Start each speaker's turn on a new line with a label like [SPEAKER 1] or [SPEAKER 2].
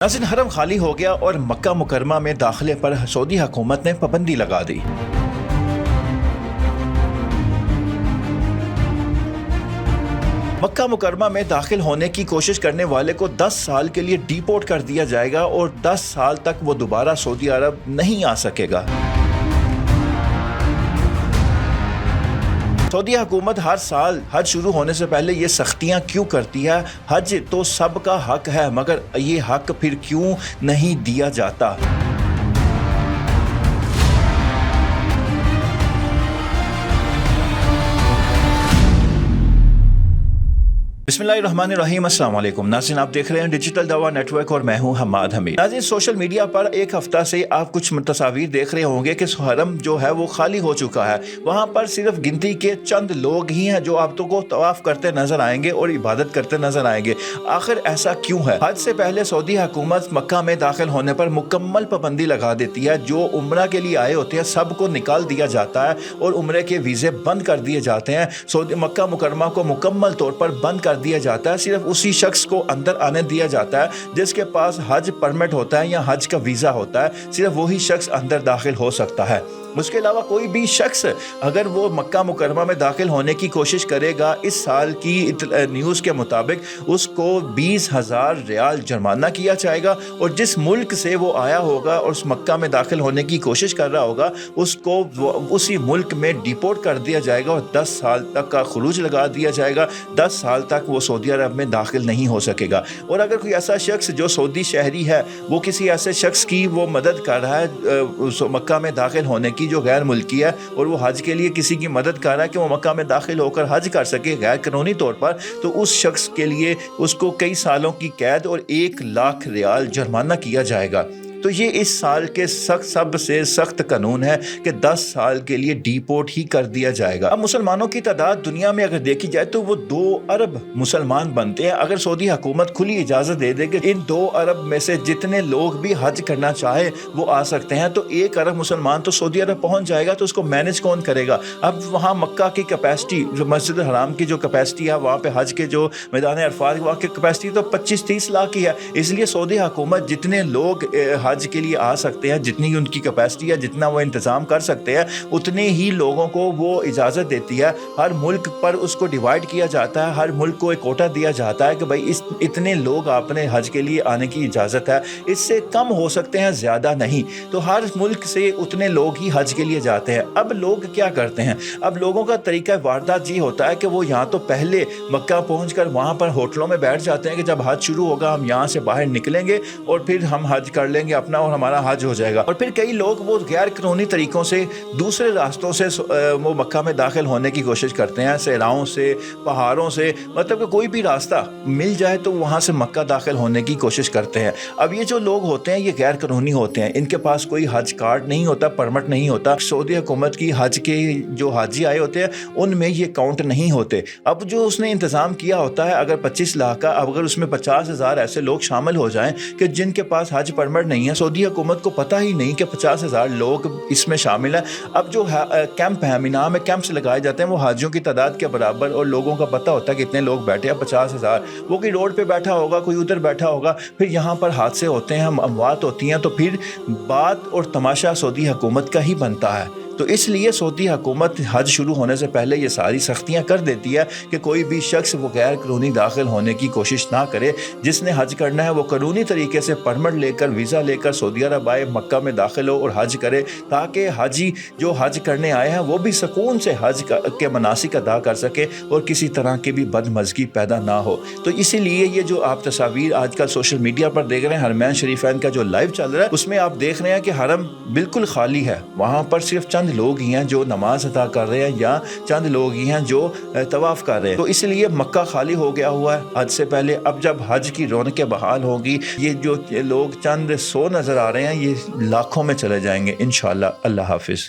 [SPEAKER 1] नाज़रीन, हरम खाली हो गया और मक्का मुकरमा में दाखिले पर सऊदी हुकूमत ने पाबंदी लगा दी। मक्का मुकरमा में दाखिल होने की कोशिश करने वाले को 10 साल के लिए डिपोर्ट कर दिया जाएगा और 10 साल तक वो दोबारा सऊदी अरब नहीं आ सकेगा। सऊदी हुकूमत हर साल हज शुरू होने से पहले ये सख्तियाँ क्यों करती है? हज तो सबका हक है, मगर ये हक फिर क्यों नहीं दिया जाता? बिस्मिल्लाहिर्रहमानिर्रहीम। अस्सलाम वालेकुम नाज़रीन, आप देख रहे हैं डिजिटल दावा नेटवर्क और मैं हूं हम्माद हमीद। नाज़रीन, सोशल मीडिया पर एक हफ्ता से आप कुछ तस्वीर देख रहे होंगे कि हरम जो है वो खाली हो चुका है। वहां पर सिर्फ गिनती के चंद लोग ही हैं जो आपको तवाफ करते नजर आएंगे और इबादत करते नजर आएंगे। आखिर ऐसा क्यों है? हज से पहले सऊदी हुकूमत मक्का में दाखिल होने पर मुकम्मल पाबंदी लगा देती है। जो उम्रा के लिए आए होते हैं सबको निकाल दिया जाता है और उम्रे के वीज़े बंद कर दिए जाते हैं। सऊदी मक्का मुकरमा को मुकम्मल तौर पर बंद कर दिया जाता है। सिर्फ उसी शख्स को अंदर आने दिया जाता है जिसके पास हज परमिट होता है या हज का वीज़ा होता है। सिर्फ वही शख्स अंदर दाखिल हो सकता है। उसके अलावा कोई भी शख्स अगर वो मक्का मुकरमा में दाखिल होने की कोशिश करेगा, इस साल की न्यूज़ के मुताबिक उसको 20,000 रियाल जुर्माना किया जाएगा और जिस मुल्क से वो आया होगा और उस मक्का में दाखिल होने की कोशिश कर रहा होगा उसको उसी मुल्क में डिपोर्ट कर दिया जाएगा और 10 साल तक का खुरूज लगा दिया जाएगा। 10 साल तक वो सऊदी अरब में दाखिल नहीं हो सकेगा। और अगर कोई ऐसा शख्स जो सऊदी शहरी है वो किसी ऐसे शख्स की वो मदद कर रहा है मक्का में दाखिल होने की जो गैर मुल्की है और वो हज के लिए किसी की मदद कर रहा है कि वो मक्का में दाखिल होकर हज कर सके गैर कानूनी तौर पर, तो उस शख्स के लिए उसको कई सालों की कैद और 1 लाख रियाल जुर्माना किया जाएगा। तो ये इस साल के सबसे सख्त कानून है कि 10 साल के लिए डिपोर्ट ही कर दिया जाएगा। अब मुसलमानों की तादाद दुनिया में अगर देखी जाए तो वो 2 अरब मुसलमान बनते हैं। अगर सऊदी हुकूमत खुली इजाज़त दे दे कि इन 2 अरब में से जितने लोग भी हज करना चाहे वो आ सकते हैं, तो 1 अरब मुसलमान तो सऊदी अरब पहुँच जाएगा। तो उसको मैनेज कौन करेगा? अब वहाँ मक्का की कैपेसिटी, जो मस्जिद हराम की जो कैपेसिटी है, वहाँ पे हज के जो मैदान अरफात वहाँ की कैपेसिटी तो 25-30 लाख की है। इसलिए सऊदी हुकूमत जितने लोग हज के लिए आ सकते हैं, जितनी उनकी कैपेसिटी है, जितना वो इंतज़ाम कर सकते हैं, उतने ही लोगों को वो इजाज़त देती है। हर मुल्क पर उसको डिवाइड किया जाता है, हर मुल्क को एक कोटा दिया जाता है कि भाई इतने लोग आपने हज के लिए आने की इजाज़त है, इससे कम हो सकते हैं, ज़्यादा नहीं। तो हर मुल्क से उतने लोग ही हज के लिए जाते हैं। अब लोग क्या करते हैं? अब लोगों का तरीका वारदात ये होता है कि वो यहाँ तो पहले मक्का पहुँच कर वहाँ पर होटलों में बैठ जाते हैं कि जब हज शुरू होगा हम यहाँ से बाहर निकलेंगे और फिर हम हज कर लेंगे अपना और हमारा हज हो जाएगा। और फिर कई लोग वो गैर कानूनी तरीकों से दूसरे रास्तों से वो मक्का में दाखिल होने की कोशिश करते हैं, सहराओं से, पहाड़ों से, मतलब कि कोई भी रास्ता मिल जाए तो वहाँ से मक्का दाखिल होने की कोशिश करते हैं। अब ये जो लोग होते हैं ये गैर कानूनी होते हैं, इनके पास कोई हज कार्ड नहीं होता, परमिट नहीं होता। सऊदी हुकूमत की हज के जो हाजी आए होते हैं उनमें ये काउंट नहीं होते। अब जो उसने इंतज़ाम किया होता है अगर 25 लाख का, अगर उसमें 50,000 ऐसे लोग शामिल हो जाएं कि जिनके पास हज परमिट नहीं है, सऊदी हुकूमत को पता ही नहीं कि 50,000 लोग इसमें शामिल हैं। अब जो कैंप है, मीना में कैंप्स लगाए जाते हैं, वो हाजियों की तादाद के बराबर और लोगों का पता होता है कितने लोग बैठे हैं, 50,000। वो कोई रोड पे बैठा होगा, कोई उधर बैठा होगा, फिर यहाँ पर हादसे होते हैं, अमवात होती हैं, तो फिर बात और तमाशा सऊदी हुकूमत का ही बनता है। तो इसलिए सऊदी हुकूमत हज शुरू होने से पहले ये सारी सख्तियाँ कर देती है कि कोई भी शख्स वो गैर कानूनी दाखिल होने की कोशिश ना करे। जिसने हज करना है वो कानूनी तरीके से परमिट लेकर, वीज़ा लेकर सऊदी अरब आए, मक्का में दाखिल हो और हज करे, ताकि हाजी जो हज करने आए हैं वो भी सुकून से हज के मनासिक अदा कर सके और किसी तरह की भी बदमज़गी पैदा ना हो। तो इसीलिए ये जो आप तस्वीर आजकल सोशल मीडिया पर देख रहे हैं, हरमैन शरीफैन का जो लाइव चल रहा है, उसमें आप देख रहे हैं कि हरम बिल्कुल खाली है। वहाँ पर सिर्फ चंद लोग ही हैं जो नमाज अदा कर रहे हैं या चंद लोग ही हैं जो तवाफ कर रहे हैं। तो इसलिए मक्का खाली हो गया हुआ है हज से पहले। अब जब हज की रौनकें बहाल होगी, ये जो लोग चंद 100 नज़र आ रहे हैं ये लाखों में चले जाएंगे इंशाअल्लाह। अल्लाह हाफिज़।